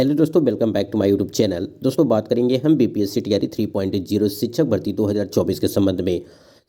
Hello दोस्तों, welcome back to my YouTube channel. दोस्तों बात करेंगे हम बीपीएससी तैयारी 3.0 शिक्षक भर्ती 2024 के संबंध में।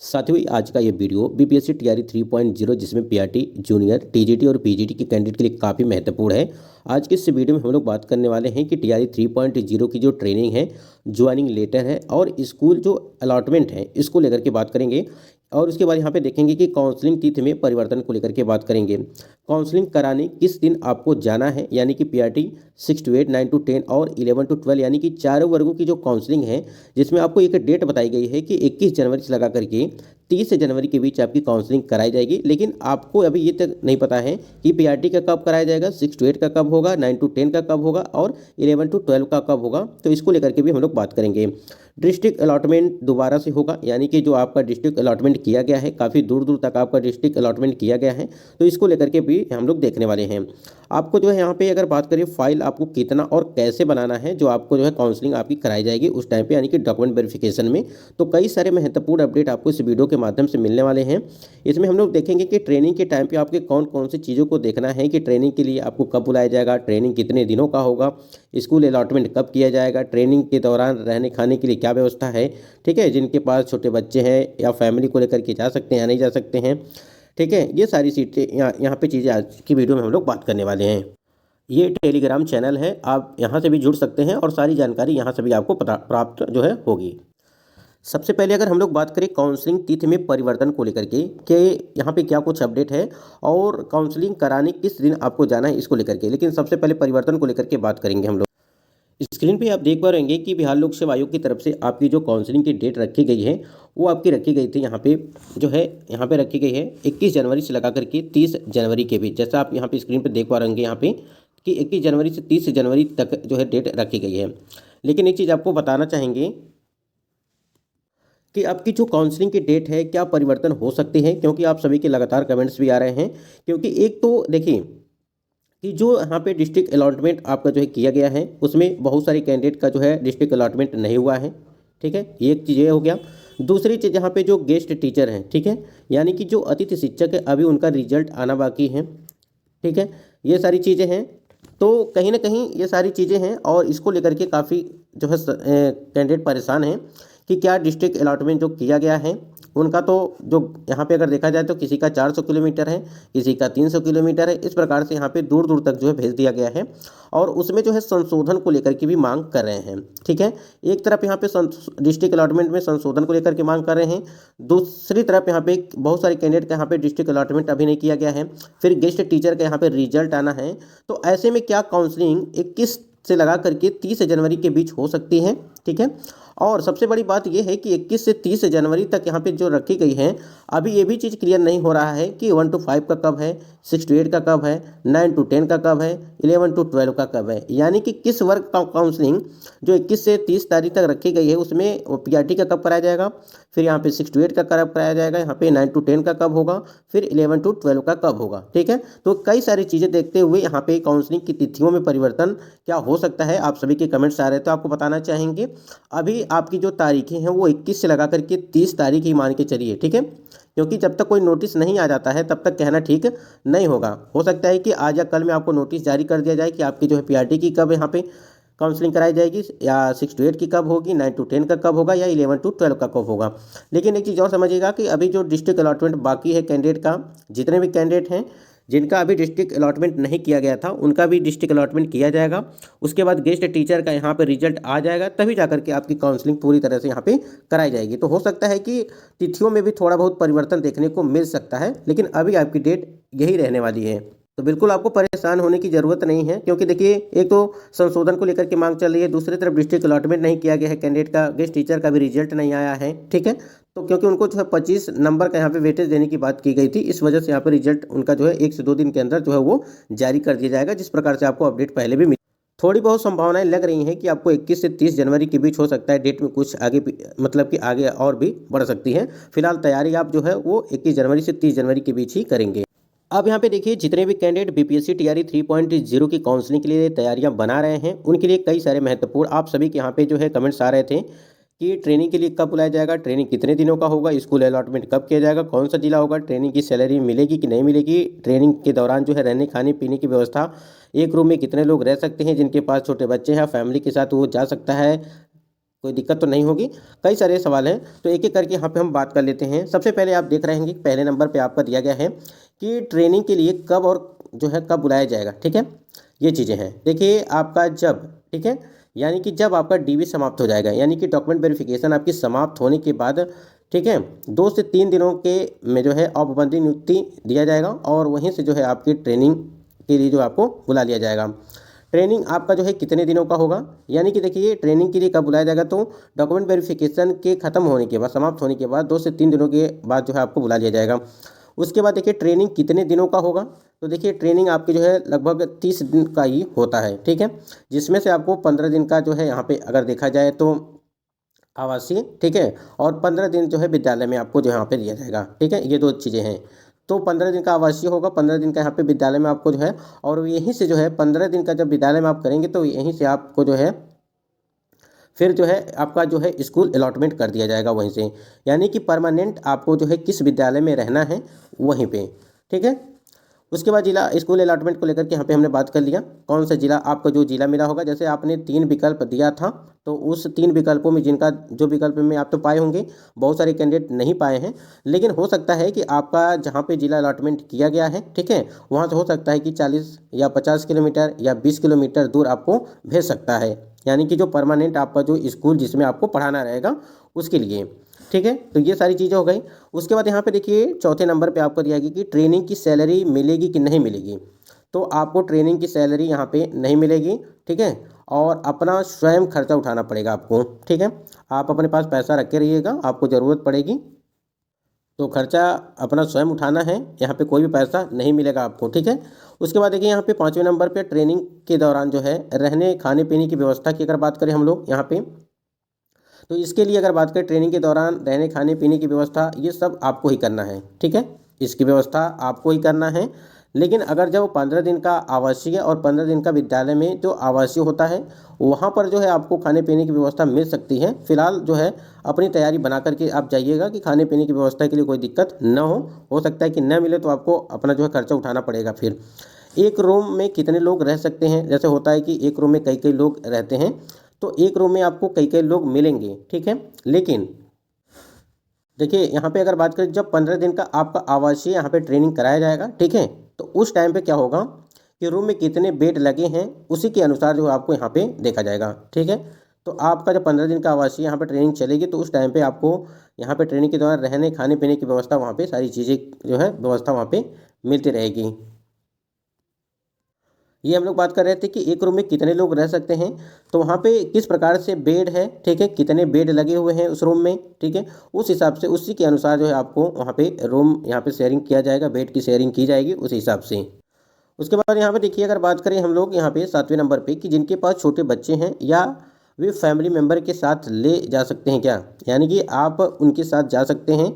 साथियों, आज का ये वीडियो बीपीएससी तैयारी 3.0 जिसमें पीआरटी, जूनियर, टीजीटी और पीजीटी के कैंडिडेट के लिए काफ़ी महत्वपूर्ण है। आज के इस वीडियो में हम लोग बात करने वाले हैं कि तैयारी 3.0 की जो ट्रेनिंग है, ज्वाइनिंग लेटर है और स्कूल जो अलॉटमेंट है, इसको लेकर के बात करेंगे। और उसके बाद यहाँ पे देखेंगे कि काउंसलिंग तिथि में परिवर्तन को लेकर के बात करेंगे। काउंसलिंग कराने किस दिन आपको जाना है, यानी कि पीआरटी 6 to 8, 9 to 10 और 11 to 12 यानी कि चारों वर्गों की जो काउंसलिंग है, जिसमें आपको एक डेट बताई गई है कि 21 जनवरी से लगा करके 30 जनवरी के बीच आपकी काउंसलिंग कराई जाएगी। लेकिन आपको अभी ये तक नहीं पता है कि पीआरटी का कब कराया जाएगा, 6 to 8 का कब होगा, 9 to 10 का कब होगा और 11 to 12 का कब होगा। तो इसको लेकर के भी हम लोग बात करेंगे। डिस्ट्रिक्ट अलॉटमेंट दोबारा से होगा, यानी कि जो आपका डिस्ट्रिक्ट अलॉटमेंट किया गया है, काफ़ी दूर दूर तक आपका डिस्ट्रिक्ट अलॉटमेंट किया गया है, तो इसको लेकर के भी हम लोग देखने वाले हैं। आपको जो है यहाँ पे अगर बात करें फाइल आपको कितना और कैसे बनाना है, जो आपको जो है काउंसलिंग आपकी कराई जाएगी उस टाइम पे, यानी कि डॉक्यूमेंट वेरिफिकेशन में, तो कई सारे महत्वपूर्ण अपडेट आपको इस वीडियो के माध्यम से मिलने वाले हैं। इसमें हम लोग देखेंगे कि ट्रेनिंग के टाइम पे आपके कौन कौन सी चीज़ों को देखना है, कि ट्रेनिंग के लिए आपको कब बुलाया जाएगा, ट्रेनिंग कितने दिनों का होगा, स्कूल अलॉटमेंट कब किया जाएगा, ट्रेनिंग के दौरान रहने खाने के लिए क्या व्यवस्था है। ठीक है, जिनके पास छोटे बच्चे हैं या फैमिली को लेकर के जा सकते हैं या नहीं जा सकते हैं। ठीक है, ये सारी चीज़ें यहाँ पे चीज़ें आज की वीडियो में हम लोग बात करने वाले हैं। ये टेलीग्राम चैनल है, आप यहाँ से भी जुड़ सकते हैं और सारी जानकारी यहाँ से भी आपको प्राप्त जो है होगी। सबसे पहले अगर हम लोग बात करें काउंसलिंग तिथि में परिवर्तन को लेकर के, कि यहाँ पे क्या कुछ अपडेट है और काउंसलिंग कराने किस दिन आपको जाना है, इसको लेकर के। लेकिन सबसे पहले परिवर्तन को लेकर के बात करेंगे हम लोग। स्क्रीन पे आप देख पा रहेंगे कि बिहार लोक सेवा आयोग की तरफ से आपकी जो काउंसलिंग की डेट रखी गई है, वो आपकी रखी गई थी यहाँ पे जो है, यहाँ पे रखी गई है 21 जनवरी से लगा करके 30 जनवरी के बीच। जैसा आप यहाँ पे स्क्रीन पे देख पा रहेंगे यहाँ पे कि 21 जनवरी से 30 जनवरी तक जो है डेट रखी गई है। लेकिन एक चीज़ आपको बताना चाहेंगे कि आपकी जो काउंसलिंग की डेट है, क्या परिवर्तन हो सकते हैं, क्योंकि आप सभी के लगातार कमेंट्स भी आ रहे हैं। क्योंकि एक तो देखिए कि जो यहाँ पे डिस्ट्रिक्ट अलॉटमेंट आपका जो है किया गया है, उसमें बहुत सारे कैंडिडेट का जो है डिस्ट्रिक्ट अलॉटमेंट नहीं हुआ है। ठीक है, एक चीज़ ये हो गया। दूसरी चीज़ यहाँ पे जो गेस्ट टीचर हैं, ठीक है, यानी कि जो अतिथि शिक्षक है, अभी उनका रिजल्ट आना बाकी है। ठीक है, ये सारी चीज़ें हैं। तो कहीं ना कहीं ये सारी चीज़ें हैं और इसको लेकर के काफ़ी जो है कैंडिडेट परेशान हैं कि क्या डिस्ट्रिक्ट अलॉटमेंट जो किया गया है उनका, तो जो यहाँ पे अगर देखा जाए तो किसी का 400 किलोमीटर है, किसी का 300 किलोमीटर है, इस प्रकार से यहाँ पे दूर दूर तक जो है भेज दिया गया है और उसमें जो है संशोधन को लेकर के भी मांग कर रहे हैं। ठीक है, एक तरफ यहाँ पे डिस्ट्रिक्ट अलॉटमेंट में संशोधन को लेकर के मांग कर रहे हैं, दूसरी तरफ यहाँ पे बहुत सारे कैंडिडेट का यहाँ पे डिस्ट्रिक्ट अलॉटमेंट अभी नहीं किया गया है, फिर गेस्ट टीचर का यहाँ पे रिजल्ट आना है। तो ऐसे में क्या काउंसलिंग 21 से लगा करके 30 जनवरी के बीच हो सकती है। ठीक है, और सबसे बड़ी बात यह है कि 21 से 30 जनवरी तक यहाँ पे जो रखी गई है, अभी ये भी चीज़ क्लियर नहीं हो रहा है कि 1 to 5 का कब है, 6 to 8 का कब है, 9 to 10 का कब है, 11 to 12 का कब है। यानी कि किस वर्ग का काउंसलिंग जो 21 से 30 तारीख तक रखी गई है, उसमें पीआरटी का कब कराया जाएगा, फिर यहाँ पे 6 to 8 का कब कराया जाएगा, यहाँ पे 9 to 10 का कब होगा, फिर 11 to 12 का कब होगा। ठीक है, तो कई सारी चीज़ें देखते हुए यहाँ पे काउंसलिंग की तिथियों में परिवर्तन क्या हो सकता है, आप सभी के कमेंट्स आ रहे हैं तो आपको बताना चाहेंगे। अभी आपकी जो तारीखें हैं वो 21 से लगा करके 30 तारीख ही मान के चलिए। ठीक है, क्योंकि जब तक कोई नोटिस नहीं आ जाता है तब तक कहना ठीक नहीं होगा। हो सकता है कि आज या कल में आपको नोटिस जारी कर दिया जाए कि आपकी जो है पीआरटी की कब यहाँ पे काउंसलिंग कराई जाएगी, या 6 to 8 की कब होगी, 9 to 10 का कब होगा, या 11 to 12 का कब होगा। लेकिन एक चीज़ और समझिएगा कि अभी जो डिस्ट्रिक्ट अलॉटमेंट बाकी है कैंडिडेट का, जितने भी कैंडिडेट हैं जिनका अभी डिस्ट्रिक्ट अलॉटमेंट नहीं किया गया था, उनका भी डिस्ट्रिक्ट अलॉटमेंट किया जाएगा। उसके बाद गेस्ट टीचर का यहाँ पे रिजल्ट आ जाएगा, तभी जाकर के आपकी काउंसलिंग पूरी तरह से यहाँ पे कराई जाएगी। तो हो सकता है कि तिथियों में भी थोड़ा बहुत परिवर्तन देखने को मिल सकता है, लेकिन अभी आपकी डेट यही रहने वाली है। तो बिल्कुल आपको परेशान होने की ज़रूरत नहीं है, क्योंकि देखिए एक तो संशोधन को लेकर के मांग चल रही है, दूसरी तरफ डिस्ट्रिक्ट अलॉटमेंट नहीं किया गया है कैंडिडेट का, गेस्ट टीचर का भी रिजल्ट नहीं आया है। ठीक है, तो क्योंकि उनको जो है 25 नंबर का यहाँ पे वेटेज देने की बात की गई थी, इस वजह से यहाँ पे रिजल्ट उनका जो है 1 से 2 दिन के अंदर जो है वो जारी कर दिया जाएगा, जिस प्रकार से आपको अपडेट पहले भी मिली। थोड़ी बहुत संभावनाएं लग रही हैं कि आपको 21 से 30 जनवरी के बीच हो सकता है डेट में कुछ आगे, मतलब कि आगे और भी बढ़ सकती है। फिलहाल तैयारी आप जो है वो 21 जनवरी से 30 जनवरी के बीच ही करेंगे। अब यहाँ पे देखिए, जितने भी कैंडिडेट बीपीएससी तैयारी 3.0 की काउंसलिंग के लिए तैयारियां बना रहे हैं, उनके लिए कई सारे महत्वपूर्ण आप सभी के यहाँ पे जो है कमेंट्स आ रहे थे कि ट्रेनिंग के लिए कब बुलाया जाएगा, ट्रेनिंग कितने दिनों का होगा, स्कूल अलॉटमेंट कब किया जाएगा, कौन सा जिला होगा, ट्रेनिंग की सैलरी मिलेगी कि नहीं मिलेगी, ट्रेनिंग के दौरान जो है रहने खाने पीने की व्यवस्था, एक रूम में कितने लोग रह सकते हैं, जिनके पास छोटे बच्चे हैं फैमिली के साथ वो जा सकता है, कोई दिक्कत तो नहीं होगी। कई सारे सवाल हैं, तो एक एक करके यहाँ पे हम बात कर लेते हैं। सबसे पहले आप देख रहे हैं कि पहले नंबर पे आपका दिया गया है कि ट्रेनिंग के लिए कब और जो है कब बुलाया जाएगा। ठीक है, ये चीज़ें हैं। देखिए आपका जब, ठीक है, यानी कि जब आपका डीवी समाप्त हो जाएगा, यानी कि डॉक्यूमेंट वेरिफिकेशन आपकी समाप्त होने के बाद, ठीक है, 2 से 3 दिनों के में जो है औपबंदी नियुक्ति दिया जाएगा और वहीं से जो है आपकी ट्रेनिंग के लिए जो आपको बुला लिया जाएगा। ट्रेनिंग आपका जो है कितने दिनों का होगा, यानी कि देखिए ट्रेनिंग के लिए कब बुलाया जाएगा, तो डॉक्यूमेंट वेरिफिकेशन के खत्म होने के बाद, समाप्त होने के बाद 2 से 3 दिनों के बाद जो है आपको बुला लिया जाएगा। उसके बाद देखिए ट्रेनिंग कितने दिनों का होगा, तो देखिए ट्रेनिंग आपकी जो है लगभग 30 दिन का ही होता है। ठीक है, जिसमें से आपको 15 दिन का जो है यहाँ पे अगर देखा जाए तो आवासीय, ठीक है, और 15 दिन जो है विद्यालय में आपको जो यहाँ पे दिया जाएगा। ठीक है, ये 2 चीज़ें हैं। तो 15 दिन का आवासीय होगा, 15 दिन का यहाँ पे विद्यालय में आपको जो है, और यहीं से जो है 15 दिन का जब विद्यालय में आप करेंगे तो यहीं से आपको जो है फिर जो है आपका जो है स्कूल अलॉटमेंट कर दिया जाएगा वहीं से, यानी कि परमानेंट आपको जो है किस विद्यालय में रहना है वहीं पे। ठीक है, उसके बाद जिला स्कूल अलॉटमेंट को लेकर के यहाँ पे हमने बात कर लिया, कौन सा जिला आपको जो जिला मिला होगा। जैसे आपने 3 विकल्प दिया था, तो उस 3 विकल्पों में जिनका जो विकल्प में आप तो पाए होंगे, बहुत सारे कैंडिडेट नहीं पाए हैं, लेकिन हो सकता है कि आपका जहाँ पे जिला अलॉटमेंट किया गया है, ठीक है, वहाँ से हो सकता है कि 40 या 50 किलोमीटर या 20 किलोमीटर दूर आपको भेज सकता है, यानी कि जो परमानेंट आपका जो स्कूल जिसमें आपको पढ़ाना रहेगा उसके लिए। ठीक है, तो ये सारी चीज़ें हो गई। उसके बाद यहाँ पे देखिए चौथे नंबर पे आपको दिया गया कि ट्रेनिंग की सैलरी मिलेगी कि नहीं मिलेगी। तो आपको ट्रेनिंग की सैलरी यहाँ पे नहीं मिलेगी। ठीक है, और अपना स्वयं खर्चा उठाना पड़ेगा आपको। ठीक है, आप अपने पास पैसा रखे रहिएगा, आपको ज़रूरत पड़ेगी तो खर्चा अपना स्वयं उठाना है, यहाँ पे कोई भी पैसा नहीं मिलेगा आपको। ठीक है, उसके बाद देखिए यहाँ पे 5वें नंबर पे ट्रेनिंग के दौरान जो है रहने खाने पीने की व्यवस्था की अगर बात करें हम लोग यहाँ पे, तो इसके लिए अगर बात करें ट्रेनिंग के दौरान रहने खाने पीने की व्यवस्था, ये सब आपको ही करना है। ठीक है, इसकी व्यवस्था आपको ही करना है। लेकिन अगर जब 15 दिन का आवासीय और 15 दिन का विद्यालय में जो आवासीय होता है, वहाँ पर जो है आपको खाने पीने की व्यवस्था मिल सकती है। फिलहाल जो है अपनी तैयारी बना करके आप जाइएगा कि खाने पीने की व्यवस्था के लिए कोई दिक्कत न हो सकता है कि न मिले तो आपको अपना जो है खर्चा उठाना पड़ेगा। फिर एक रूम में कितने लोग रह सकते हैं, जैसे होता है कि एक रूम में कई कई लोग रहते हैं, तो एक रूम में आपको कई कई लोग मिलेंगे। ठीक है, लेकिन देखिए यहाँ पे अगर बात करें जब 15 दिन का आपका आवासीय यहाँ पे ट्रेनिंग कराया जाएगा, ठीक है, तो उस टाइम पे क्या होगा कि रूम में कितने बेड लगे हैं उसी के अनुसार जो आपको यहाँ पे देखा जाएगा। ठीक है, तो आपका जब 15 दिन का आवासीय यहाँ पे ट्रेनिंग चलेगी तो उस टाइम पे आपको यहाँ पे ट्रेनिंग के दौरान रहने खाने पीने की व्यवस्था, वहाँ पे सारी चीज़ें जो है व्यवस्था वहाँ पे मिलती रहेगी। ये हम लोग बात कर रहे थे कि एक रूम में कितने लोग रह सकते हैं, तो वहाँ पे किस प्रकार से बेड है, ठीक है, कितने बेड लगे हुए हैं उस रूम में। ठीक है, उस हिसाब से उसी के अनुसार जो है आपको वहाँ पे रूम यहाँ पे शेयरिंग किया जाएगा, बेड की शेयरिंग की जाएगी उस हिसाब से। उसके बाद यहाँ पे देखिए अगर बात करें हम लोग यहाँ पे 7वें नंबर पे कि जिनके पास छोटे बच्चे हैं या वे फैमिली मेम्बर के साथ ले जा सकते हैं क्या, यानी कि आप उनके साथ जा सकते हैं,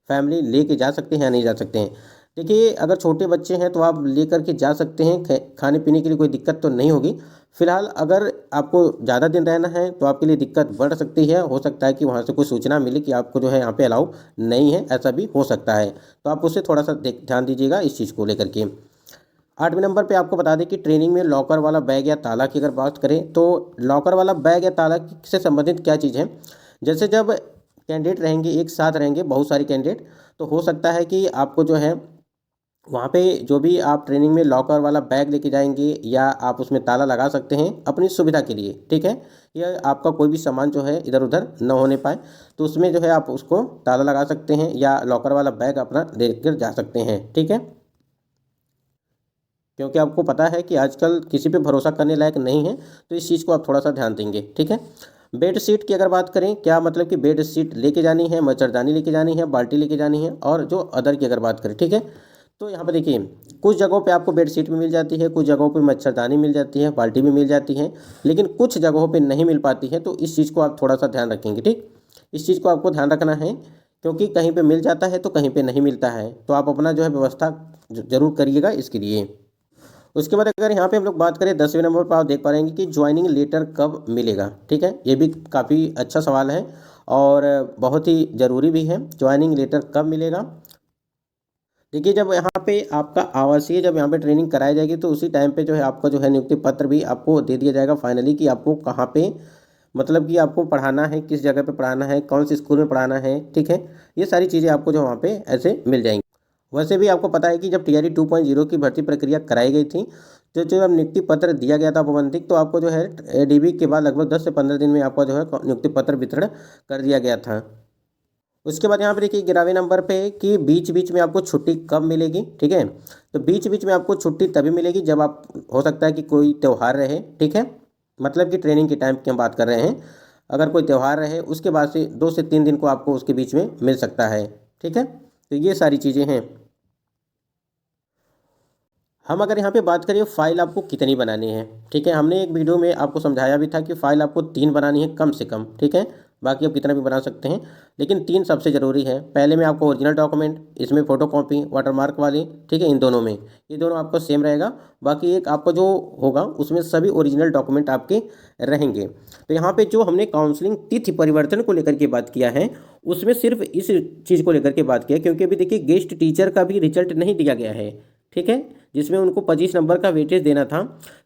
फैमिली लेके जा सकते हैं या नहीं जा सकते हैं। देखिए अगर छोटे बच्चे हैं तो आप लेकर के जा सकते हैं, खाने पीने के लिए कोई दिक्कत तो नहीं होगी। फिलहाल अगर आपको ज़्यादा दिन रहना है तो आपके लिए दिक्कत बढ़ सकती है, हो सकता है कि वहाँ से कोई सूचना मिले कि आपको जो है यहाँ पे अलाउ नहीं है, ऐसा भी हो सकता है, तो आप उससे थोड़ा सा ध्यान दीजिएगा इस चीज़ को लेकर के। 8वें नंबर पे आपको बता दें कि ट्रेनिंग में लॉकर वाला बैग या ताला की अगर बात करें, तो लॉकर वाला बैग या ताला से संबंधित क्या चीज़ है। जैसे जब कैंडिडेट रहेंगे, एक साथ रहेंगे बहुत सारे कैंडिडेट, तो हो सकता है कि आपको जो है वहाँ पे जो भी आप ट्रेनिंग में लॉकर वाला बैग लेके जाएंगे या आप उसमें ताला लगा सकते हैं अपनी सुविधा के लिए। ठीक है, या आपका कोई भी सामान जो है इधर उधर न होने पाए, तो उसमें जो है आप उसको ताला लगा सकते हैं या लॉकर वाला बैग अपना लेकर जा सकते हैं। ठीक है, क्योंकि आपको पता है कि आजकल किसी पे भरोसा करने लायक नहीं है, तो इस चीज़ को आप थोड़ा सा ध्यान देंगे। ठीक है, बेड शीट की अगर बात करें, क्या मतलब कि बेड शीट लेके जानी है, मच्छरदानी लेके जानी है, बाल्टी लेके जानी है, और जो अदर की अगर बात करें, ठीक है, तो यहाँ पे देखिए कुछ जगहों पे आपको बेड शीट भी मिल जाती है, कुछ जगहों पे मच्छरदानी मिल जाती है, बाल्टी भी मिल जाती है, लेकिन कुछ जगहों पे नहीं मिल पाती है, तो इस चीज़ को आप थोड़ा सा ध्यान रखेंगे। ठीक, इस चीज़ को आपको ध्यान रखना है, क्योंकि कहीं पे मिल जाता है तो कहीं पे नहीं मिलता है, तो आप अपना जो है व्यवस्था जरूर करिएगा इसके लिए। उसके बाद अगर यहाँ पे हम लोग बात करें 10वें नंबर पर, आप देख पा रहे हैं कि ज्वाइनिंग लेटर कब मिलेगा। ठीक है, ये भी काफ़ी अच्छा सवाल है और बहुत ही ज़रूरी भी है। ज्वाइनिंग लेटर कब मिलेगा? देखिए, जब यहाँ पे आपका आवासीय जब यहाँ पे ट्रेनिंग कराई जाएगी तो उसी टाइम पे जो है आपका जो है नियुक्ति पत्र भी आपको दे दिया जाएगा फाइनली, कि आपको कहाँ पे मतलब कि आपको पढ़ाना है, किस जगह पे पढ़ाना है, कौन से स्कूल में पढ़ाना है। ठीक है, ये सारी चीज़ें आपको जो वहाँ पे ऐसे मिल जाएंगी। वैसे भी आपको पता है कि जब TRE 2.0 की भर्ती प्रक्रिया कराई गई थी, तो जो जब नियुक्ति पत्र दिया गया था प्रबंधक, तो आपको जो है ADB के बाद लगभग 10 से 15 दिन में आपका जो है नियुक्ति पत्र वितरण कर दिया गया था। उसके बाद यहाँ पे देखिए 11वें नंबर पे कि बीच बीच में आपको छुट्टी कब मिलेगी। ठीक है, तो बीच बीच में आपको छुट्टी तभी मिलेगी जब आप, हो सकता है कि कोई त्यौहार रहे। ठीक है, मतलब कि ट्रेनिंग के टाइम की हम बात कर रहे हैं। अगर कोई त्यौहार रहे उसके बाद से 2 से 3 दिन को आपको उसके बीच में मिल सकता है। ठीक है, तो ये सारी चीज़ें हैं। हम अगर यहाँ पे बात करें फाइल आपको कितनी बनानी है। ठीक है, हमने एक वीडियो में आपको समझाया भी था कि फाइल आपको 3 बनानी है कम से कम। ठीक है, बाकी आप कितना भी बना सकते हैं, लेकिन 3 सबसे ज़रूरी है। पहले में आपको ओरिजिनल डॉक्यूमेंट, इसमें फ़ोटोकॉपी वाटरमार्क वाली। ठीक है, इन दोनों में, ये दोनों आपको सेम रहेगा। बाकी एक आपको जो होगा उसमें सभी ओरिजिनल डॉक्यूमेंट आपके रहेंगे। तो यहाँ पे जो हमने काउंसलिंग तिथि परिवर्तन को लेकर के बात किया है, उसमें सिर्फ इस चीज़ को लेकर के बात किया, क्योंकि अभी देखिए गेस्ट टीचर का भी रिजल्ट नहीं दिया गया है। ठीक है, जिसमें उनको 25 नंबर का वेटेज देना था।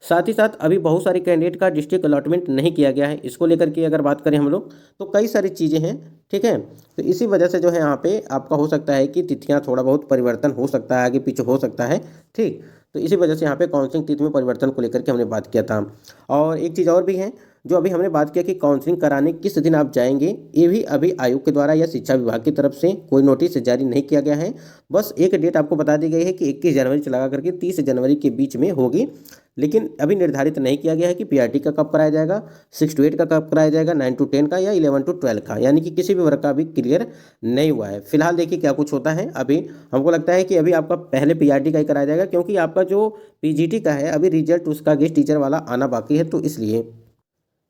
साथ ही साथ अभी बहुत सारे कैंडिडेट का डिस्ट्रिक्ट अलॉटमेंट नहीं किया गया है। इसको लेकर के अगर बात करें हम लोग, तो कई सारी चीज़ें हैं। ठीक है, तो इसी वजह से जो है यहाँ पे आपका हो सकता है कि तिथियाँ थोड़ा बहुत परिवर्तन हो सकता है, आगे पीछे हो सकता है। ठीक, तो इसी वजह से यहाँ पे काउंसलिंग तिथि में परिवर्तन को लेकर के हमने बात किया था। और एक चीज़ और भी है, जो अभी हमने बात किया कि काउंसलिंग कराने किस दिन आप जाएंगे, ये भी अभी आयोग के द्वारा या शिक्षा विभाग की तरफ से कोई नोटिस जारी नहीं किया गया है। बस एक डेट आपको बता दी गई है कि 21 जनवरी से लगा करके 30 जनवरी के बीच में होगी, लेकिन अभी निर्धारित नहीं किया गया है कि PRT का कब कराया जाएगा, 6 to 8 का कब कराया जाएगा, 9 to 10 का, या 11 to 12 का। यानी कि किसी भी वर्ग का अभी क्लियर नहीं हुआ है। फिलहाल देखिए क्या कुछ होता है। अभी हमको लगता है कि अभी आपका पहले PRT का ही कराया जाएगा, क्योंकि आपका जो PGT का है अभी रिजल्ट उसका गेस्ट टीचर वाला आना बाकी है। तो इसलिए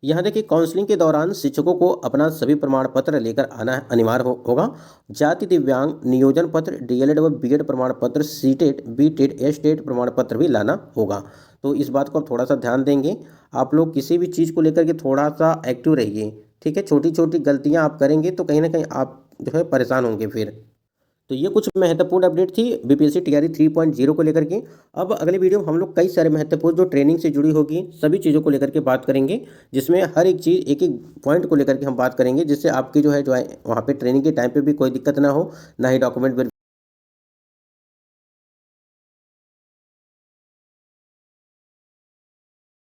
यहाँ देखिए काउंसलिंग के दौरान शिक्षकों को अपना सभी प्रमाण पत्र लेकर आना अनिवार्य होगा। जाति दिव्यांग नियोजन पत्र, DLED व BEd प्रमाण पत्र, CTET, BTET, STET प्रमाण पत्र भी लाना होगा। तो इस बात को आप थोड़ा सा ध्यान देंगे। आप लोग किसी भी चीज़ को लेकर के थोड़ा सा एक्टिव रहिए। ठीक है, छोटी छोटी गलतियाँ आप करेंगे तो कहीं ना कहीं आप जो है परेशान होंगे फिर। तो ये कुछ महत्वपूर्ण अपडेट थी BPSC TRE 3.0 को लेकर के। अब अगले वीडियो में हम लोग कई सारे महत्वपूर्ण जो ट्रेनिंग से जुड़ी होगी सभी चीज़ों को लेकर के बात करेंगे, जिसमें हर एक चीज़ एक एक पॉइंट को लेकर के हम बात करेंगे, जिससे आपकी जो है वहाँ पे ट्रेनिंग के टाइम पे भी कोई दिक्कत ना हो, ना ही डॉक्यूमेंट